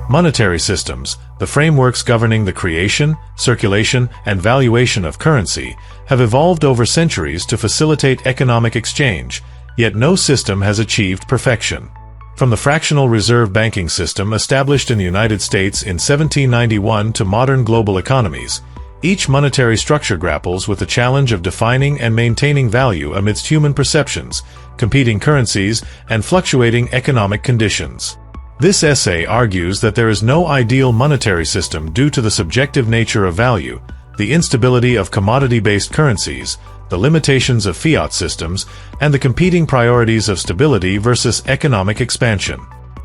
Monetary systems, the frameworks governing the creation, circulation, and valuation of currency, have evolved over centuries to facilitate economic exchange, yet no system has achieved perfection. From the fractional reserve banking system established in the United States in 1791 to modern global economies, each monetary structure grapples with the challenge of defining and maintaining value amidst human perceptions, competing currencies, and fluctuating economic conditions. This essay argues that there is no ideal monetary system due to the subjective nature of value, the instability of commodity-based currencies, the limitations of fiat systems, and the competing priorities of stability versus economic expansion.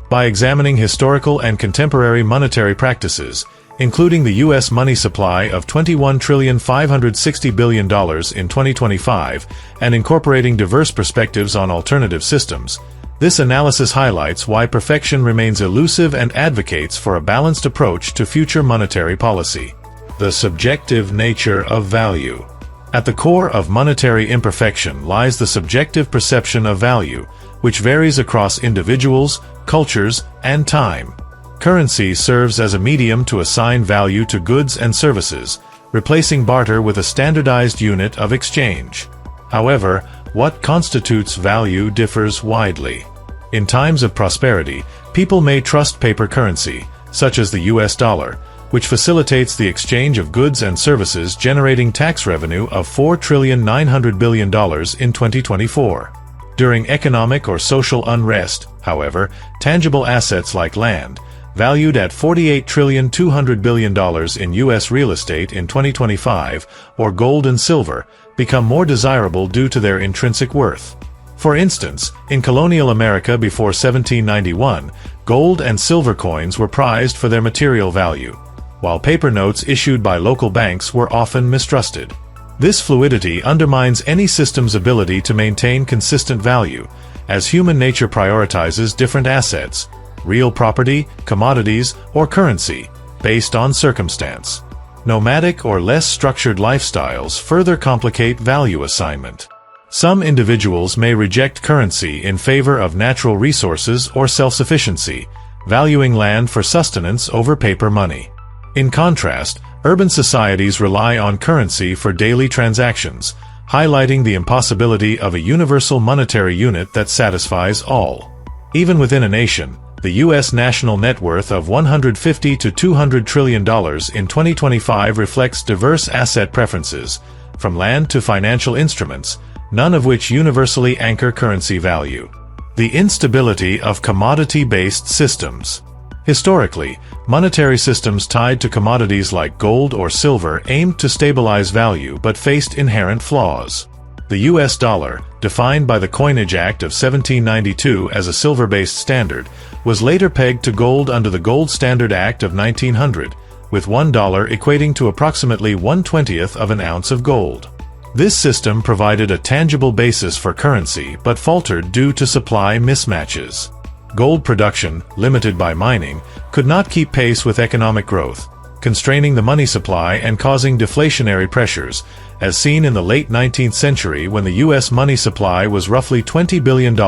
By examining historical and contemporary monetary practices, including the U.S. money supply of $21,560 billion in 2025, and incorporating diverse perspectives on alternative systems, this analysis highlights why perfection remains elusive and advocates for a balanced approach to future monetary policy. The subjective nature of value. At the core of monetary imperfection lies the subjective perception of value, which varies across individuals, cultures, and time. Currency serves as a medium to assign value to goods and services, replacing barter with a standardized unit of exchange. However, what constitutes value differs widely. In times of prosperity, people may trust paper currency, such as the US dollar, which facilitates the exchange of goods and services, generating tax revenue of $4,900 billion in 2024. During economic or social unrest, however, tangible assets like land, valued at $48,200 billion in U.S. real estate in 2025, or gold and silver, become more desirable due to their intrinsic worth. For instance, in colonial America before 1791, gold and silver coins were prized for their material value, while paper notes issued by local banks were often mistrusted. This fluidity undermines any system's ability to maintain consistent value, as human nature prioritizes different assets, real property, commodities, or currency, based on circumstance. Nomadic or less structured lifestyles further complicate value assignment. Some individuals may reject currency in favor of natural resources or self-sufficiency, valuing land for sustenance over paper money. In contrast, urban societies rely on currency for daily transactions, highlighting the impossibility of a universal monetary unit that satisfies all. Even within a nation, the U.S. national net worth of $150 to $200 trillion in 2025 reflects diverse asset preferences, from land to financial instruments, none of which universally anchor currency value. The instability of commodity-based systems. Historically, monetary systems tied to commodities like gold or silver aimed to stabilize value but faced inherent flaws. The U.S. dollar, defined by the Coinage Act of 1792 as a silver-based standard, was later pegged to gold under the Gold Standard Act of 1900, with $1 equating to approximately 1/20th of an ounce of gold. This system provided a tangible basis for currency but faltered due to supply mismatches. Gold production, limited by mining, could not keep pace with economic growth, constraining the money supply and causing deflationary pressures, as seen in the late 19th century when the U.S. money supply was roughly $20 billion in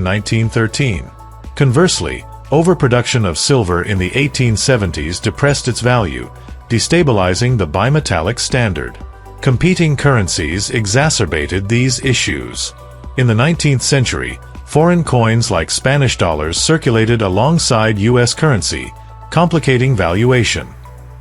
1913. Conversely, overproduction of silver in the 1870s depressed its value, destabilizing the bimetallic standard. Competing currencies exacerbated these issues. In the 19th century, foreign coins like Spanish dollars circulated alongside U.S. currency, complicating valuation.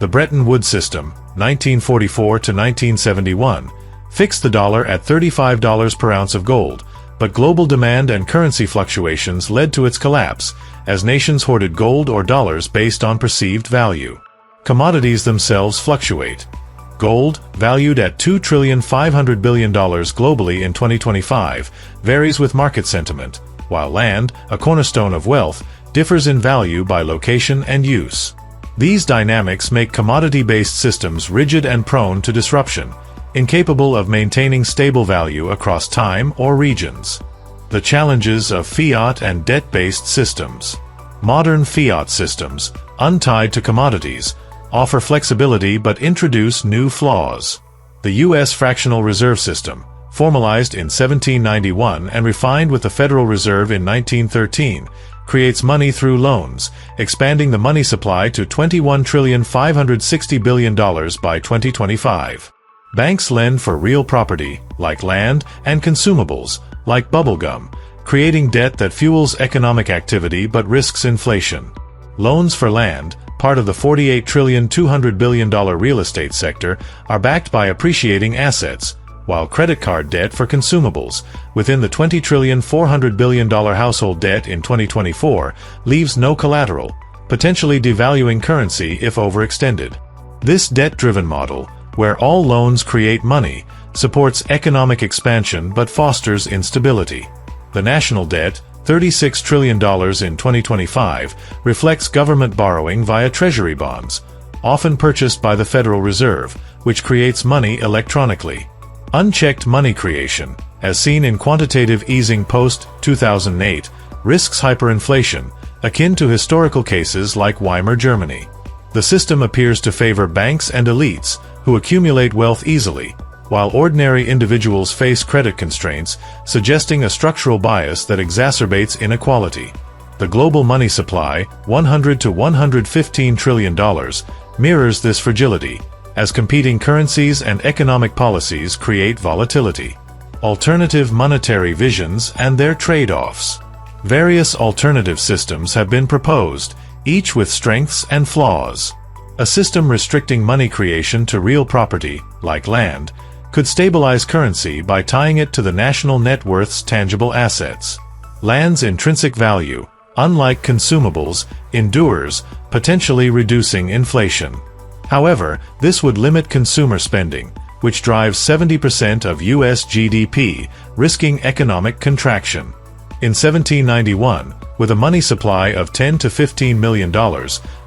The Bretton Woods system, 1944 to 1971, fixed the dollar at $35 per ounce of gold, but global demand and currency fluctuations led to its collapse, as nations hoarded gold or dollars based on perceived value. Commodities themselves fluctuate. Gold, valued at $2,500 billion globally in 2025, varies with market sentiment, while land, a cornerstone of wealth, differs in value by location and use. These dynamics make commodity-based systems rigid and prone to disruption, incapable of maintaining stable value across time or regions. The challenges of fiat and debt-based systems. Modern fiat systems, untied to commodities, offer flexibility but introduce new flaws. The U.S. Fractional Reserve System, formalized in 1791 and refined with the Federal Reserve in 1913, creates money through loans, expanding the money supply to $21,560 billion by 2025. Banks lend for real property, like land, and consumables, like bubblegum, creating debt that fuels economic activity but risks inflation. Loans for land, part of the $48,200 billion real estate sector, are backed by appreciating assets, while credit card debt for consumables, within the $20,400 billion household debt in 2024, leaves no collateral, potentially devaluing currency if overextended. This debt-driven model, where all loans create money, supports economic expansion but fosters instability. The national debt, $36 trillion in 2025, reflects government borrowing via treasury bonds, often purchased by the Federal Reserve, which creates money electronically. Unchecked money creation, as seen in quantitative easing post-2008, risks hyperinflation, akin to historical cases like Weimar Germany. The system appears to favor banks and elites, who accumulate wealth easily, while ordinary individuals face credit constraints, suggesting a structural bias that exacerbates inequality. The global money supply, $100 to $115 trillion, mirrors this fragility, as competing currencies and economic policies create volatility. Alternative monetary visions and their trade-offs. Various alternative systems have been proposed, each with strengths and flaws. A system restricting money creation to real property, like land, could stabilize currency by tying it to the national net worth's tangible assets. Land's intrinsic value, unlike consumables, endures, potentially reducing inflation. However, this would limit consumer spending, which drives 70% of U.S. GDP, risking economic contraction. In 1791, with a money supply of $10 to $15 million,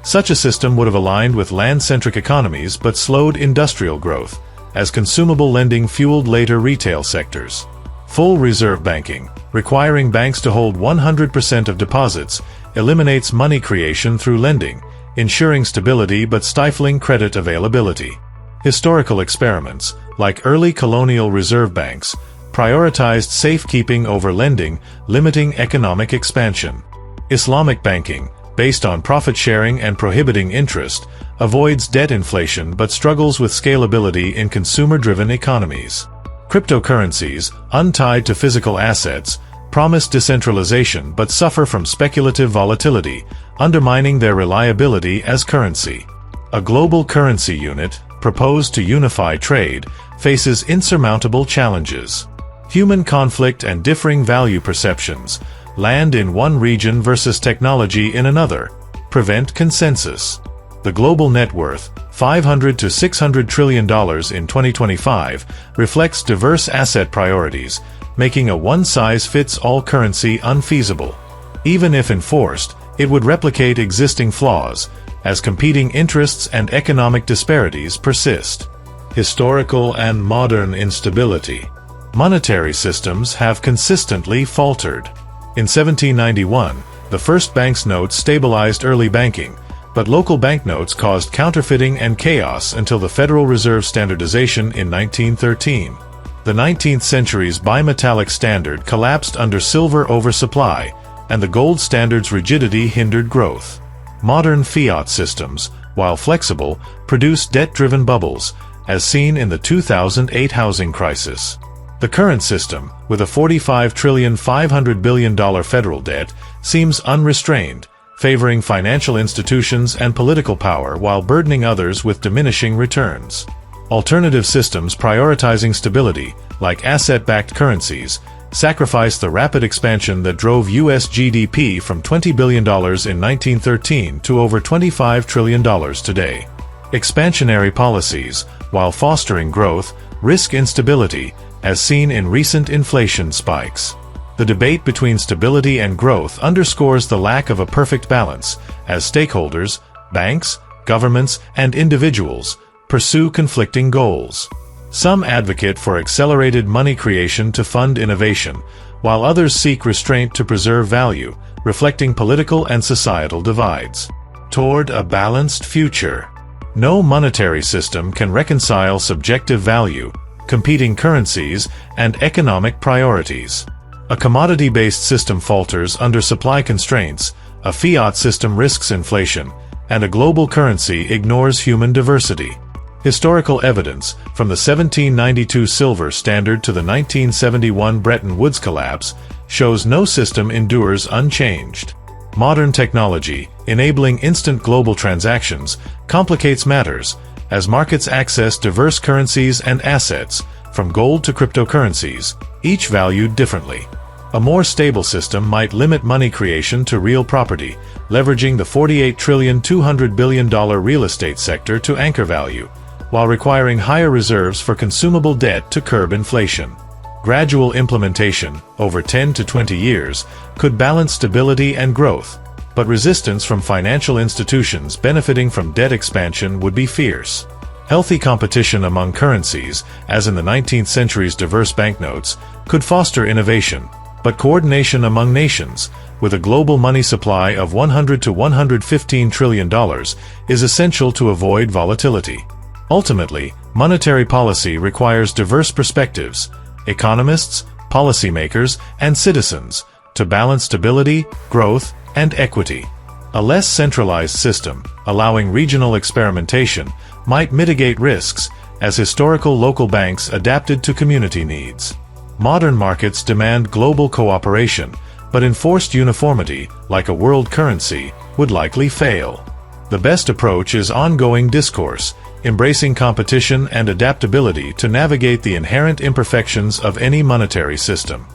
such a system would have aligned with land-centric economies but slowed industrial growth, as consumable lending fueled later retail sectors. Full reserve banking, requiring banks to hold 100% of deposits, eliminates money creation through lending, ensuring stability but stifling credit availability. Historical experiments, like early colonial reserve banks, prioritized safekeeping over lending, limiting economic expansion. Islamic banking, based on profit sharing and prohibiting interest, avoids debt inflation but struggles with scalability in consumer-driven economies. Cryptocurrencies, untied to physical assets, promise decentralization but suffer from speculative volatility, undermining their reliability as currency. A global currency unit, proposed to unify trade, faces insurmountable challenges. Human conflict and differing value perceptions, land in one region versus technology in another, prevent consensus. The global net worth, $500 to $600 trillion in 2025, reflects diverse asset priorities, making a one-size-fits-all currency unfeasible. Even if enforced, it would replicate existing flaws, as competing interests and economic disparities persist. Historical and modern instability. Monetary systems have consistently faltered. In 1791, the first bank's notes stabilized early banking, but local banknotes caused counterfeiting and chaos until the Federal Reserve standardization in 1913. The 19th century's bimetallic standard collapsed under silver oversupply, and the gold standard's rigidity hindered growth. Modern fiat systems, while flexible, produce debt-driven bubbles, as seen in the 2008 housing crisis. The current system, with a $45,500 billion federal debt, seems unrestrained, favoring financial institutions and political power while burdening others with diminishing returns. Alternative systems prioritizing stability, like asset-backed currencies, sacrifice the rapid expansion that drove U.S. GDP from $20 billion in 1913 to over $25 trillion today. Expansionary policies, while fostering growth, risk instability, as seen in recent inflation spikes. The debate between stability and growth underscores the lack of a perfect balance, as stakeholders, banks, governments, and individuals pursue conflicting goals. Some advocate for accelerated money creation to fund innovation, while others seek restraint to preserve value, reflecting political and societal divides. Toward a balanced future. No monetary system can reconcile subjective value, competing currencies, and economic priorities. A commodity-based system falters under supply constraints, a fiat system risks inflation, and a global currency ignores human diversity. Historical evidence, from the 1792 silver standard to the 1971 Bretton Woods collapse, shows no system endures unchanged. Modern technology, enabling instant global transactions, complicates matters, as markets access diverse currencies and assets, from gold to cryptocurrencies, each valued differently. A more stable system might limit money creation to real property, leveraging the $48.2 trillion real estate sector to anchor value, while requiring higher reserves for consumable debt to curb inflation. Gradual implementation, over 10 to 20 years, could balance stability and growth, but resistance from financial institutions benefiting from debt expansion would be fierce. Healthy competition among currencies, as in the 19th century's diverse banknotes, could foster innovation, but coordination among nations, with a global money supply of $100 to $115 trillion, is essential to avoid volatility. Ultimately, monetary policy requires diverse perspectives, economists, policymakers, and citizens, to balance stability, growth, and equity. A less centralized system, allowing regional experimentation, might mitigate risks, as historical local banks adapted to community needs. Modern markets demand global cooperation, but enforced uniformity, like a world currency, would likely fail. The best approach is ongoing discourse, embracing competition and adaptability to navigate the inherent imperfections of any monetary system.